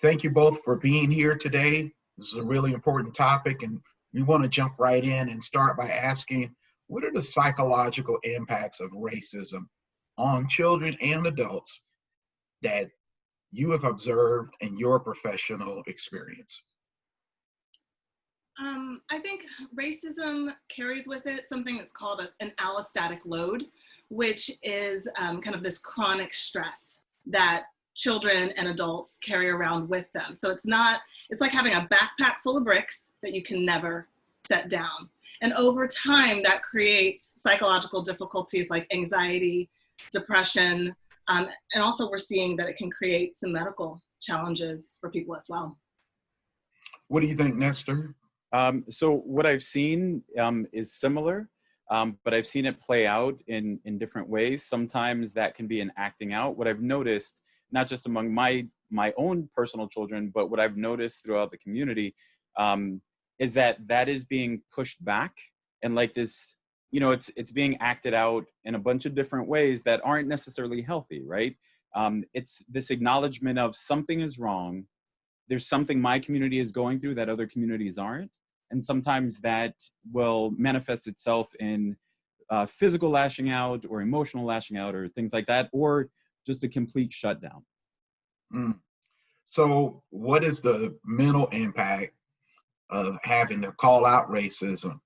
Thank you both for being here today. This is a really important topic, and we want to jump right in and start by asking, what are the psychological impacts of racism on children and adults that you have observed in your professional experience? I think racism carries with it something that's called an allostatic load, which is kind of this chronic stress that children and adults carry around with them. So it's like having a backpack full of bricks that you can never set down. And over time, that creates psychological difficulties like anxiety, depression, and also we're seeing that it can create some medical challenges for people as well. What do you think, Nestor? So what I've seen is similar, but I've seen it play out in different ways. Sometimes that can be an acting out. What I've noticed, not just among my own personal children, but what I've noticed throughout the community is that is being pushed back, and like this, it's being acted out in a bunch of different ways that aren't necessarily healthy, right? It's this acknowledgement of something is wrong. There's something my community is going through that other communities aren't. And sometimes that will manifest itself in physical lashing out or emotional lashing out or things like that, or just a complete shutdown. So what is the mental impact of having to call out racism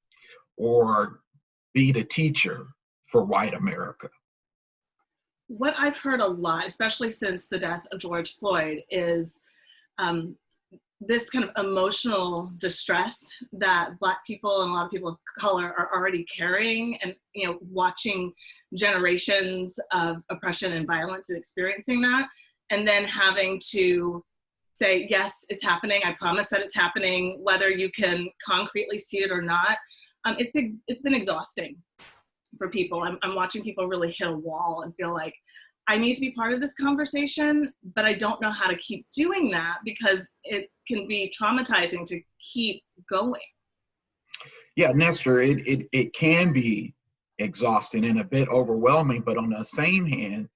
or be the teacher for white America? What I've heard a lot, especially since the death of George Floyd, is this kind of emotional distress that Black people and a lot of people of color are already carrying, and watching generations of oppression and violence and experiencing that, and then having to say, yes, it's happening, I promise that it's happening, whether you can concretely see it or not. It's been exhausting for people. I'm watching people really hit a wall and feel like, I need to be part of this conversation, but I don't know how to keep doing that because it can be traumatizing to keep going. Yeah, Nestor, it can be exhausting and a bit overwhelming, but on the same hand,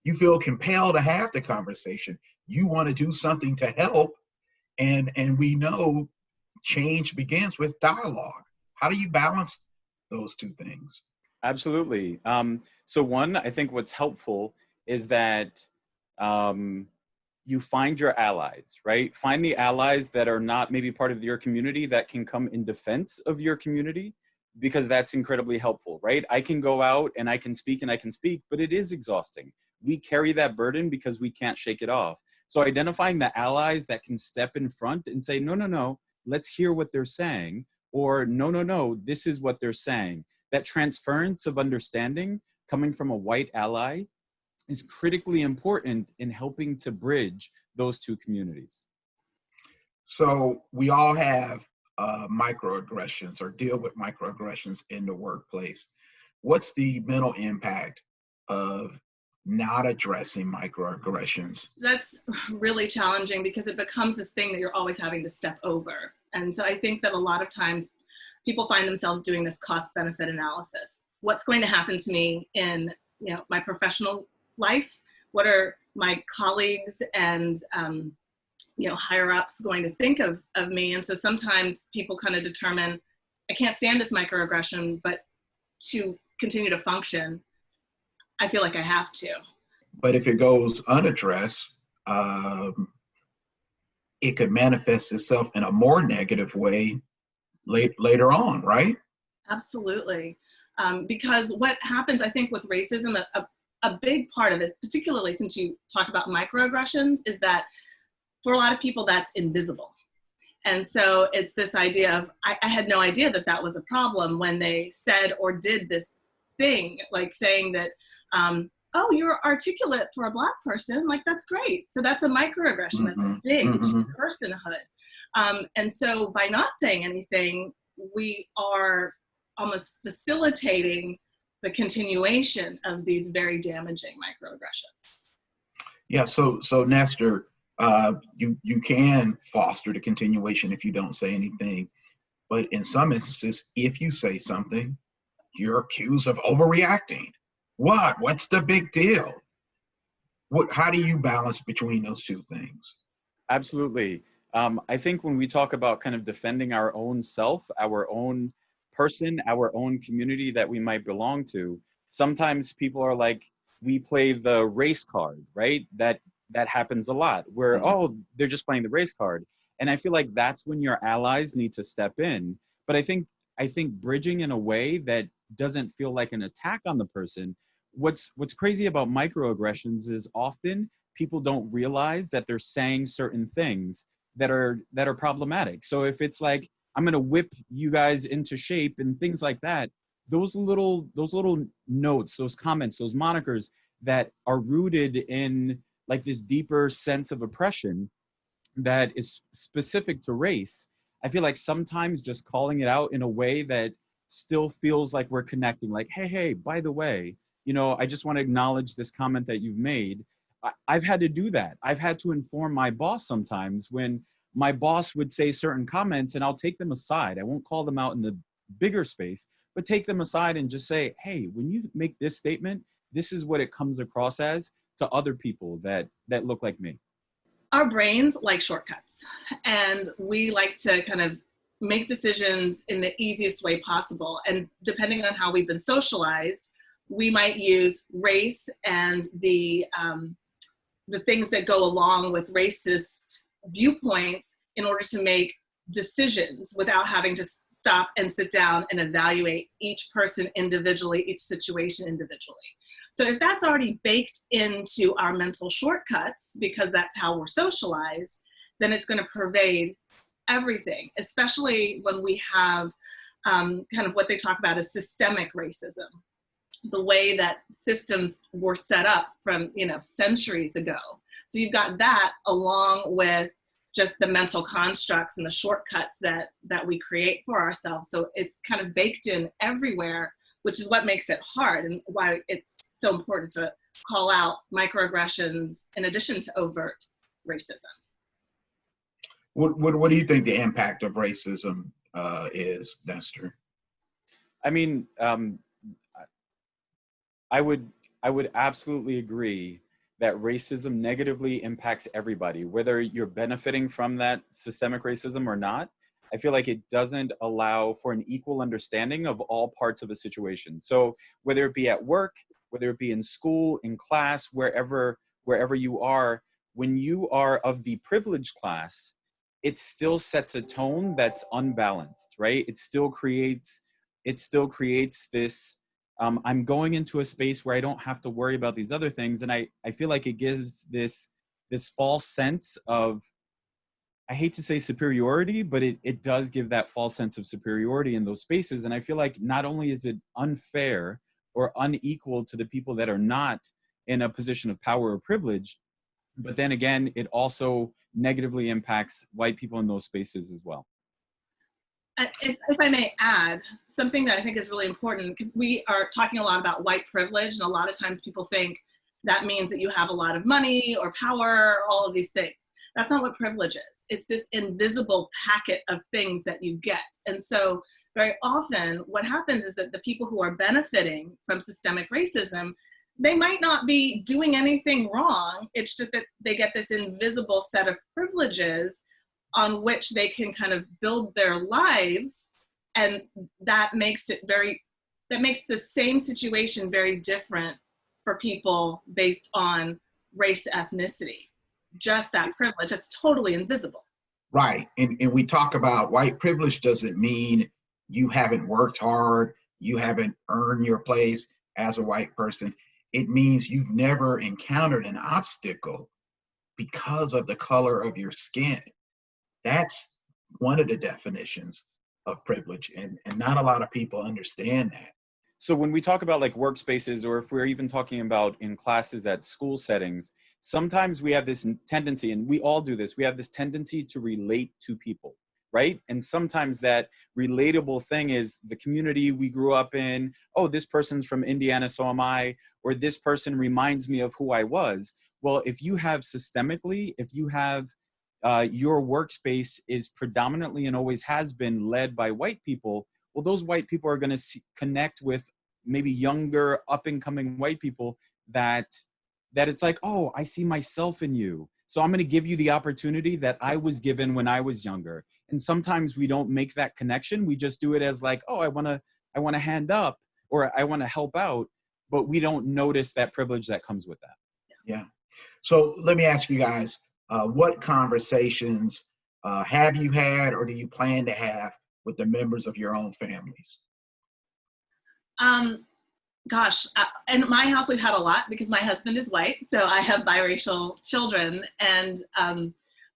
you feel compelled to have the conversation. You want to do something to help, and we know change begins with dialogue. How do you balance those two things? Absolutely. So one, I think what's helpful is that you find your allies, right? Find the allies that are not maybe part of your community that can come in defense of your community, because that's incredibly helpful, right? I can go out and I can speak, but it is exhausting. We carry that burden because we can't shake it off. So identifying the allies that can step in front and say, no, let's hear what they're saying, or no, this is what they're saying. That transference of understanding coming from a white ally is critically important in helping to bridge those two communities. So we all have microaggressions or deal with microaggressions in the workplace. What's the mental impact of not addressing microaggressions? That's really challenging because it becomes this thing that you're always having to step over. And so I think that a lot of times people find themselves doing this cost-benefit analysis. What's going to happen to me in my professional life? What are my colleagues and higher ups going to think of me? And so sometimes people kind of determine, I can't stand this microaggression, but to continue to function, I feel like I have to. But if it goes unaddressed, it could manifest itself in a more negative way later on, right? Absolutely. Because what happens, I think, with racism, a big part of it, particularly since you talked about microaggressions, is that for a lot of people that's invisible. And so it's this idea of, I had no idea that was a problem when they said or did this thing, like saying that, oh, you're articulate for a Black person, like that's great. So that's a microaggression, that's a dig to your personhood. And so by not saying anything, we are almost facilitating the continuation of these very damaging microaggressions. Yeah, so Nestor, you can foster the continuation if you don't say anything, but in some instances, if you say something, you're accused of overreacting. What's the big deal? How do you balance between those two things? Absolutely. I think when we talk about kind of defending our own self, our own person, our own community that we might belong to, sometimes people are like, we play the race card, right? That happens a lot where, Mhm. oh, they're just playing the race card. And I feel like that's when your allies need to step in. But I think bridging in a way that doesn't feel like an attack on the person. What's crazy about microaggressions is often people don't realize that they're saying certain things that are problematic. So if it's like, I'm going to whip you guys into shape and things like that, those little notes, those comments, those monikers that are rooted in like this deeper sense of oppression that is specific to race, I feel like sometimes just calling it out in a way that still feels like we're connecting, like, hey, by the way, I just want to acknowledge this comment that you've made. I've had to do that. I've had to inform my boss sometimes when my boss would say certain comments, and I'll take them aside. I won't call them out in the bigger space, but take them aside and just say, hey, when you make this statement, this is what it comes across as to other people that look like me. Our brains like shortcuts, and we like to kind of make decisions in the easiest way possible. And depending on how we've been socialized, we might use race and the things that go along with racist viewpoints in order to make decisions without having to stop and sit down and evaluate each person individually, each situation individually. So if that's already baked into our mental shortcuts, because that's how we're socialized, then it's going to pervade everything, especially when we have kind of what they talk about as systemic racism, the way that systems were set up from centuries ago. So you've got that along with just the mental constructs and the shortcuts that we create for ourselves. So it's kind of baked in everywhere, which is what makes it hard and why it's so important to call out microaggressions in addition to overt racism. What do you think the impact of racism is, Nestor? I mean, I would absolutely agree that racism negatively impacts everybody, whether you're benefiting from that systemic racism or not. I feel like it doesn't allow for an equal understanding of all parts of a situation. So whether it be at work, whether it be in school, in class, wherever you are, when you are of the privileged class, it still sets a tone that's unbalanced, right? It still creates this, I'm going into a space where I don't have to worry about these other things. And I feel like it gives this false sense of, I hate to say superiority, but it does give that false sense of superiority in those spaces. And I feel like not only is it unfair or unequal to the people that are not in a position of power or privilege, but then again, it also negatively impacts white people in those spaces as well. If I may add, something that I think is really important, because we are talking a lot about white privilege, and a lot of times people think that means that you have a lot of money or power, all of these things. That's not what privilege is. It's this invisible packet of things that you get. And so very often what happens is that the people who are benefiting from systemic racism, they might not be doing anything wrong. It's just that they get this invisible set of privileges on which they can kind of build their lives. And that makes the same situation very different for people based on race, ethnicity. Just that privilege, it's totally invisible. Right. And we talk about white privilege doesn't mean you haven't worked hard, you haven't earned your place as a white person. It means you've never encountered an obstacle because of the color of your skin. That's one of the definitions of privilege. And not a lot of people understand that. So when we talk about like workspaces, or if we're even talking about in classes at school settings, sometimes we have this tendency, and we all do this, we have this tendency to relate to people, right? And sometimes that relatable thing is the community we grew up in. Oh, this person's from Indiana, so am I. Or this person reminds me of who I was. Well, if you have systemically, if you have your workspace is predominantly and always has been led by white people, well, those white people are going to connect with maybe younger, up and coming white people that it's like, oh, I see myself in you. So I'm going to give you the opportunity that I was given when I was younger. And sometimes we don't make that connection. We just do it as like, oh, I want to hand up, or I want to help out, but we don't notice that privilege that comes with that. Yeah. So let me ask you guys, what conversations have you had or do you plan to have with the members of your own families? Gosh, in my house we've had a lot because my husband is white, so I have biracial children. And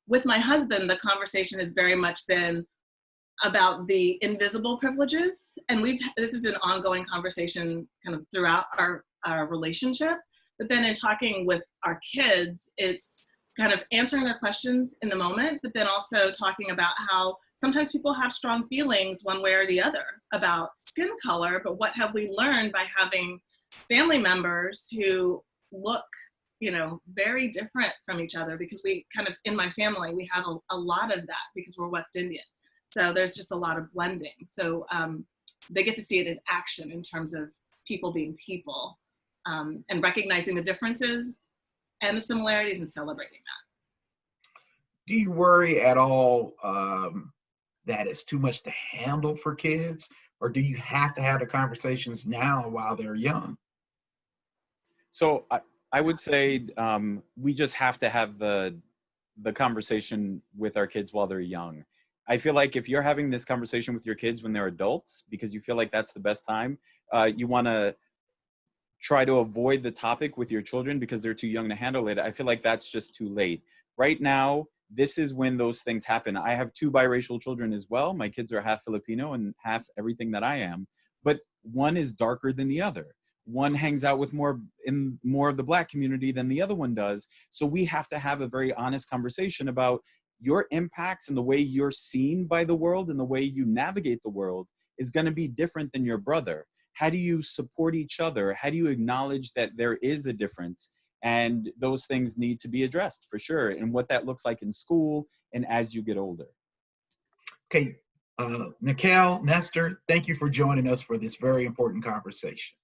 with my husband, the conversation has very much been about the invisible privileges. And this is an ongoing conversation kind of throughout our relationship. But then in talking with our kids, it's kind of answering their questions in the moment, but then also talking about how sometimes people have strong feelings one way or the other about skin color, but what have we learned by having family members who look, very different from each other, because we kind of, in my family, we have a lot of that because we're West Indian. So there's just a lot of blending. So they get to see it in action in terms of people being people, and recognizing the differences and the similarities and celebrating that. Do you worry at all that it's too much to handle for kids, or do you have to have the conversations now while they're young? So I would say we just have to have the conversation with our kids while they're young. I feel like if you're having this conversation with your kids when they're adults, because you feel like that's the best time, you want to try to avoid the topic with your children because they're too young to handle it. I feel like that's just too late. Right now, this is when those things happen. I have 2 biracial children as well. My kids are half Filipino and half everything that I am, but one is darker than the other. One hangs out with more of the Black community than the other one does. So we have to have a very honest conversation about your impacts, and the way you're seen by the world and the way you navigate the world is going to be different than your brother. How do you support each other? How do you acknowledge that there is a difference? And those things need to be addressed for sure. And what that looks like in school and as you get older. Okay, Nikel, Nestor, thank you for joining us for this very important conversation.